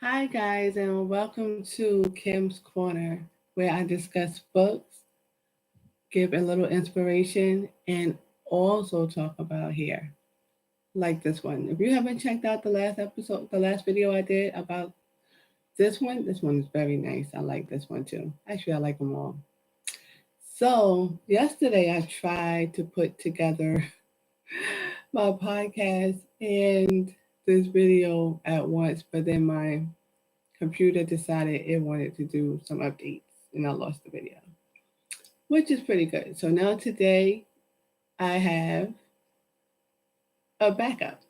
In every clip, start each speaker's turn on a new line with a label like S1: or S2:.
S1: Hi, guys, and welcome to Kim's Corner, where I discuss books, give a little inspiration, and also talk about hair, like this one. If you haven't checked out the last episode, the last video I did about this one is very nice. I like this one too. Actually, I like them all. So, yesterday I tried to put together my podcast and this video at once, but then my computer decided it wanted to do some updates and I lost the video, which is pretty good. So now today I have a backup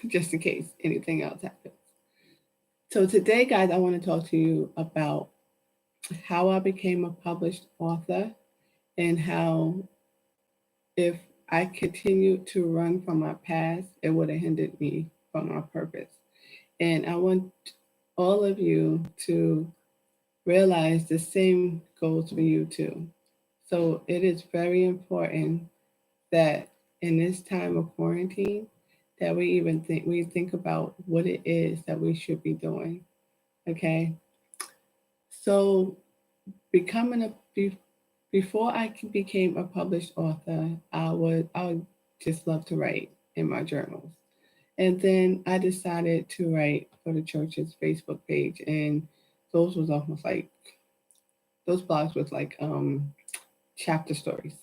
S1: just in case anything else happens. So today, guys, I want to talk to you about how I became a published author and how if I continued to run from my past, it would have hindered me from my purpose. And I want all of you to realize the same goes for you too. So it is very important that in this time of quarantine, that we think about what it is that we should be doing. Okay. So becoming a before became a published author, I would just love to write in my journals. And then I decided to write for the church's Facebook page, and those was almost like those blogs was like chapter stories.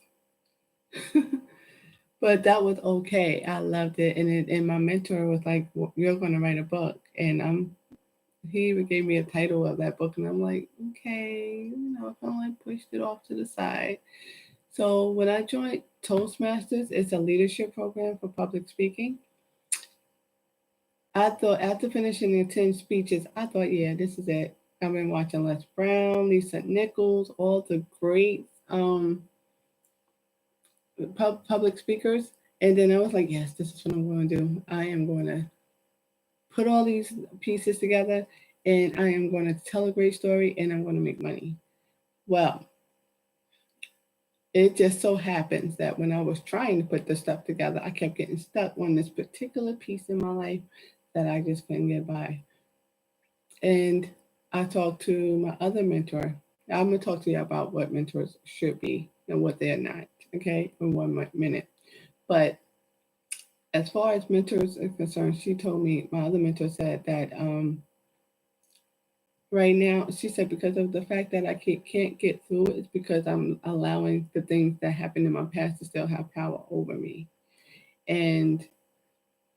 S1: But that was okay. I loved it, and my mentor was like, well, "You're going to write a book," and he even gave me a title of that book, and I'm like, okay, I kind of like pushed it off to the side. So when I joined Toastmasters, it's a leadership program for public speaking. I thought after finishing the 10 speeches, I thought, yeah, this is it. I've been watching Les Brown, Lisa Nichols, all the great public speakers. And then I was like, yes, this is what I'm going to do. I am going to put all these pieces together and I am going to tell a great story and I'm going to make money. Well, it just so happens that when I was trying to put this stuff together, I kept getting stuck on this particular piece in my life that I just couldn't get by. And I talked to my other mentor. I'm going to talk to you about what mentors should be and what they're not, okay, in one minute. But as far as mentors are concerned, she told me, my other mentor said that right now, she said, because of the fact that I can't get through it, it's because I'm allowing the things that happened in my past to still have power over me. And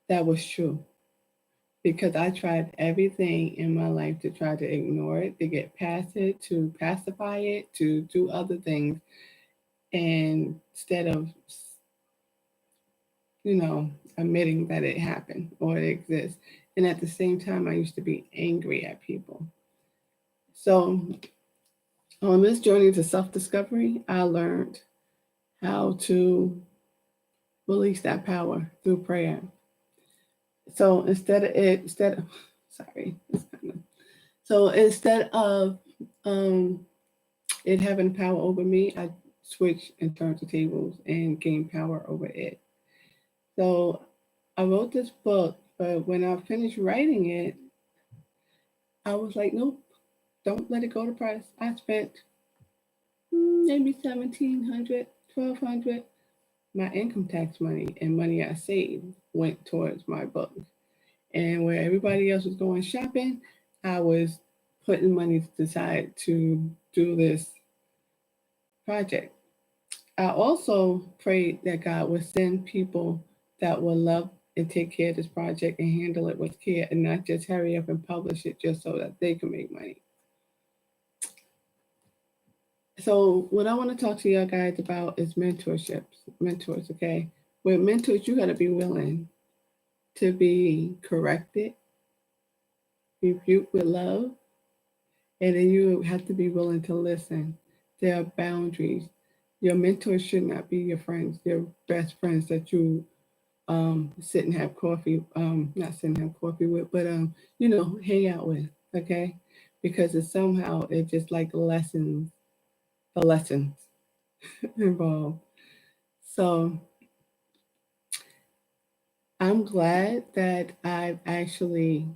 S1: that was true because I tried everything in my life to try to ignore it, to get past it, to pacify it, to do other things. And instead of, you know, admitting that it happened or it exists. And at the same time, I used to be angry at people. So on this journey to self discovery, I learned how to release that power through prayer. So sorry, so instead of um, it having power over me, I switched and turned the tables and gained power over it. So I wrote this book, but when I finished writing it, I was like, nope, don't let it go to press. I spent maybe 1,700, 1,200. My income tax money and money I saved went towards my book. And where everybody else was going shopping, I was putting money to the side to do this project. I also prayed that God would send people that will love and take care of this project and handle it with care and not just hurry up and publish it just so that they can make money. So, what I want to talk to you guys about is mentors, okay? With mentors, you got to be willing to be corrected, rebuked with love, and then you have to be willing to listen. There are boundaries. Your mentors should not be your friends, your best friends that you sit and have coffee, not sit and have coffee with, but hang out with, okay? Because it's somehow it just like lessons the lessons involved. So I'm glad that I've actually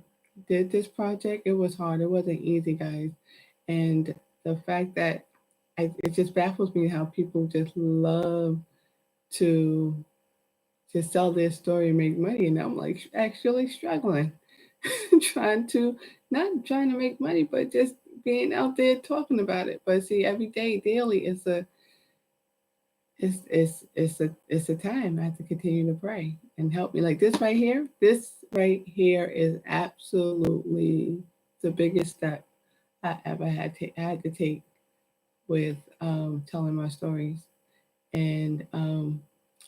S1: did this project, it was hard. It wasn't easy, guys. And the fact that it just baffles me how people just love to sell their story and make money. And I'm like actually struggling, trying to, not trying to make money, but just being out there talking about it. But see, every day, daily, it's a time I have to continue to pray and help me. Like this right here, is absolutely the biggest step I ever had to take with telling my stories and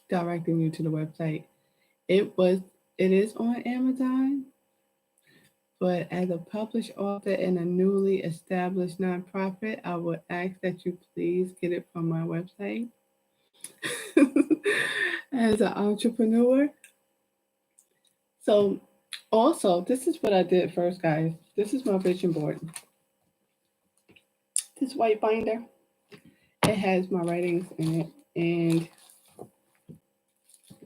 S1: directing you to the website. It was it is on Amazon, but as a published author in a newly established nonprofit, I would ask that you please get it from my website. As an entrepreneur. So, also, this is what I did first, guys. This is my vision board. This white binder, it has my writings in it, and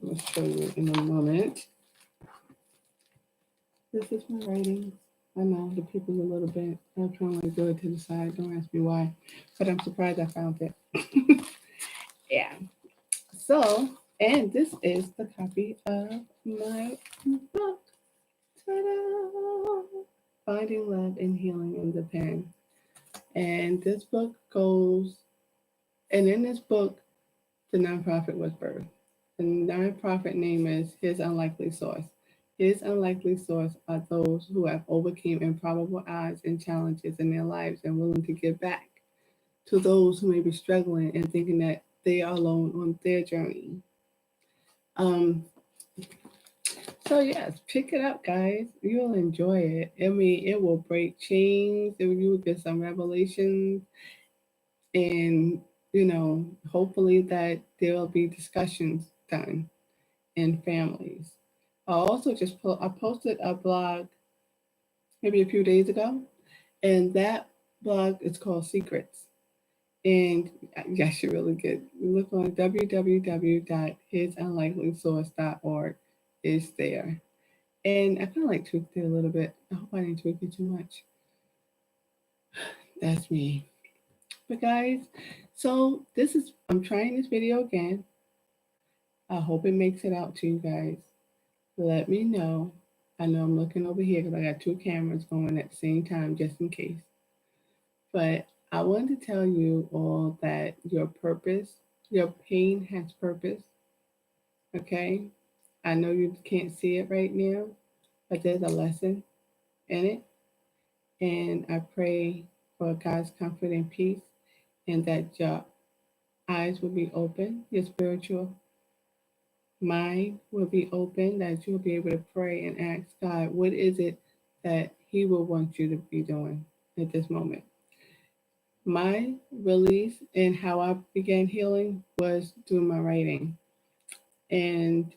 S1: I'll show you in a moment. This is my writings. I know the people's a little bit, I'm trying to do it to the side. Don't ask me why, but I'm surprised I found it. Yeah. So, and this is the copy of my book. Ta-da! Finding Love and Healing in the Pen. And this book goes, and in this book, the nonprofit was birthed. The nonprofit name is His Unlikely Source. His unlikely source are those who have overcome improbable odds and challenges in their lives and willing to give back to those who may be struggling and thinking that they are alone on their journey. Um, so yes, pick it up, guys. You'll enjoy it. I mean, it will break chains. You will get some revelations, and hopefully that there will be discussions done in families. I also I posted a blog maybe a few days ago, and that blog is called Secrets. And you guys should really get look on www.hisunlikelysource.org. Is there. And I kind of like tweaked it a little bit. I hope I didn't tweak it too much. That's me. But guys, so I'm trying this video again. I hope it makes it out to you guys. Let me know. I know I'm looking over here because I got two cameras going at the same time just in case. But I wanted to tell you all that your pain has purpose. Okay? I know you can't see it right now, but there's a lesson in it. And I pray for God's comfort and peace, and that your eyes will be open, your spiritual mind will be open, that you'll be able to pray and ask God, what is it that He will want you to be doing at this moment? My release and how I began healing was through my writing. And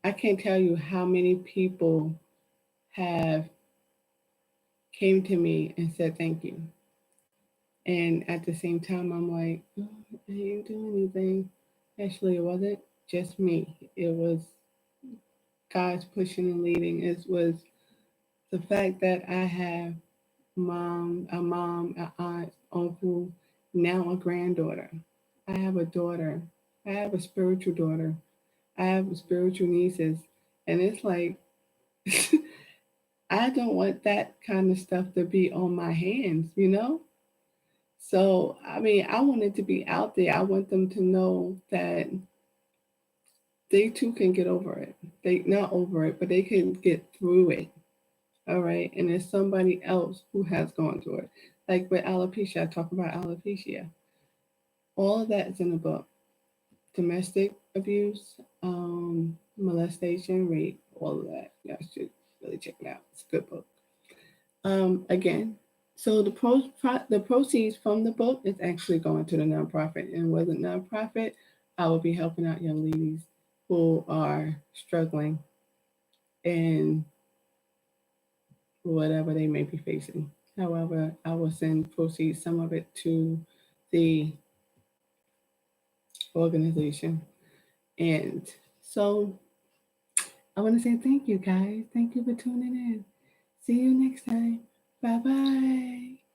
S1: I can't tell you how many people have came to me and said thank you. And at the same time, I'm like, oh, I didn't do anything. Actually, it wasn't just me. It was God's pushing and leading. It was the fact that I have mom, an aunt, uncle, now a granddaughter. I have a daughter. I have a spiritual daughter. I have spiritual nieces. And it's like, I don't want that kind of stuff to be on my hands. So, I mean, I want it to be out there. I want them to know that they too can get over it. They not over it, but they can get through it. All right. And there's somebody else who has gone through it. Like with alopecia, I talk about alopecia. All of that is in the book. Domestic abuse, molestation, rape, all of that. You guys should really check it out. It's a good book. Again, so the proceeds from the book is actually going to the nonprofit, and with a nonprofit, I will be helping out young ladies who are struggling in whatever they may be facing. However, I will send proceeds, some of it to the organization. And so I want to say thank you, guys. Thank you for tuning in. See you next time. Bye bye.